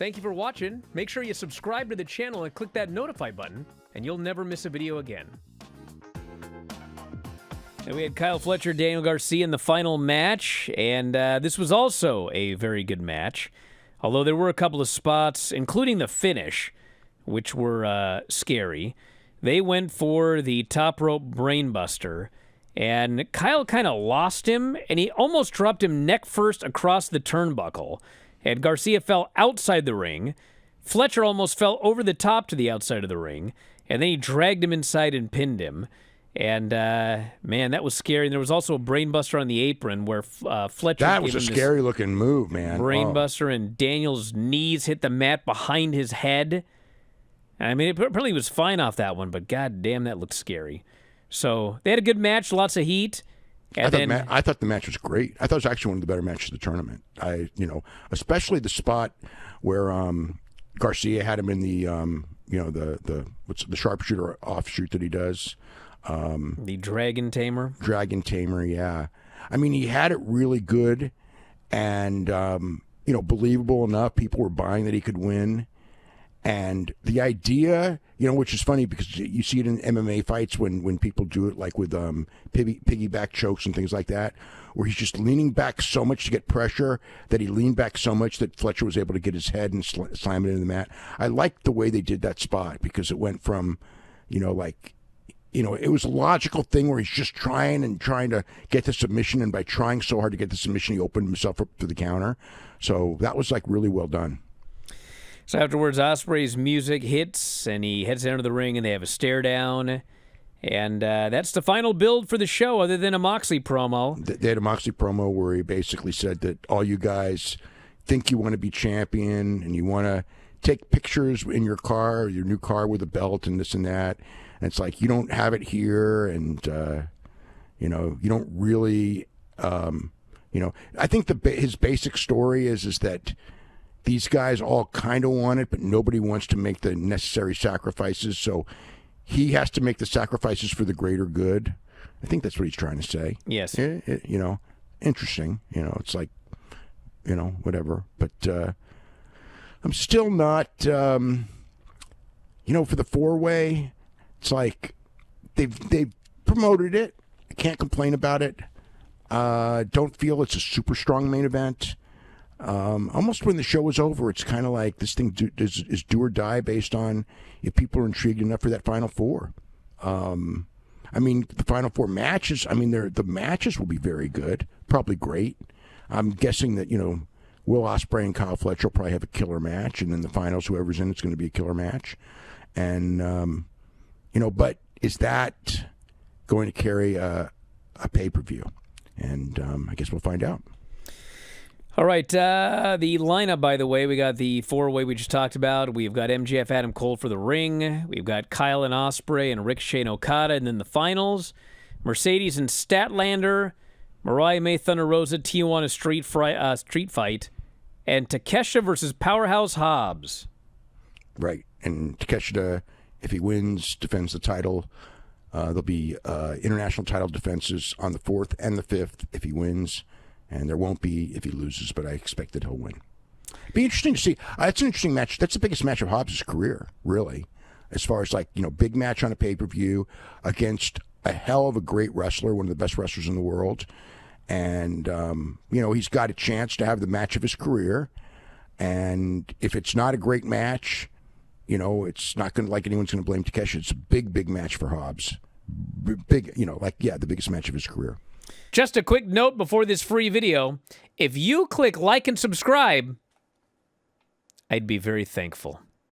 Thank you for watching. Make sure you subscribe to the channel and click that notify button, and you'll never miss a video again. And we had Kyle Fletcher, Daniel Garcia in the final match, and this was also a very good match. Although there were a couple of spots, including the finish, which were scary. They went for the top rope brainbuster, and Kyle kind of lost him, and he almost dropped him neck first across the turnbuckle. And Garcia fell outside the ring. Fletcher almost fell over the top to the outside of the ring, and then he dragged him inside and pinned him. And, man, that was scary. And there was also a brainbuster on the apron where Fletcher That was a scary-looking move, man. Brainbuster, and Daniel's knees hit the mat behind his head. I mean, it probably was fine off that one, but god damn, that looked scary. So they had a good match, lots of heat. And I thought the match was great. I thought it was actually one of the better matches of the tournament. Especially the spot where Garcia had him in the what's the sharpshooter offshoot that he does. The Dragon Tamer. Dragon Tamer, yeah. I mean, he had it really good and, believable enough. People were buying that he could win. And the idea, which is funny because you see it in MMA fights when people do it, like with piggyback chokes and things like that, where he's just leaning back so much to get pressure that he leaned back so much that Fletcher was able to get his head and slam it into the mat. I liked the way they did that spot because it went from, it was a logical thing where he's just trying to get the submission, and by trying so hard to get the submission, he opened himself up to the counter. So that was really well done. So afterwards, Ospreay's music hits, and he heads down to the ring, and they have a stare down. And that's the final build for the show, other than a Moxley promo. They had a Moxley promo where he basically said that all you guys think you want to be champion, and you want to take pictures in your car, your new car with a belt and this and that. And it's like, you don't have it here, and, you don't really, I think his basic story is that these guys all kind of want it, but nobody wants to make the necessary sacrifices, so he has to make the sacrifices for the greater good. I think that's what he's trying to say. Yes. Interesting. It's like, whatever. But I'm still not, for the four-way, it's like they've promoted it. I can't complain about it. Don't feel it's a super strong main event. Almost when the show is over, it's kind of like this thing is do or die based on if people are intrigued enough for that Final Four. The Final Four matches, the matches will be very good, probably great. I'm guessing that, Will Ospreay and Kyle Fletcher will probably have a killer match, and then the finals, whoever's in it's going to be a killer match. And, but is that going to carry a pay-per-view? And I guess we'll find out. All right, the lineup, by the way, we got the four-way we just talked about. We've got MJF, Adam Cole for the ring. We've got Kyle and Ospreay and Ricochet and Okada. And then the finals, Mercedes and Statlander, Mariah May, Thunder Rosa, Tijuana Street Fight, and Takeshita versus Powerhouse Hobbs. Right, and Takeshita, if he wins, defends the title. There'll be international title defenses on the 4th and the 5th if he wins. And there won't be if he loses, but I expect that he'll win. Be interesting to see. It's an interesting match. That's the biggest match of Hobbs' career, really, as far as big match on a pay-per-view against a hell of a great wrestler, one of the best wrestlers in the world. And, he's got a chance to have the match of his career. And if it's not a great match, it's not going to anyone's going to blame Takeshi. It's a big, big match for Hobbs. Big, the biggest match of his career. Just a quick note before this free video. If you click like and subscribe, I'd be very thankful.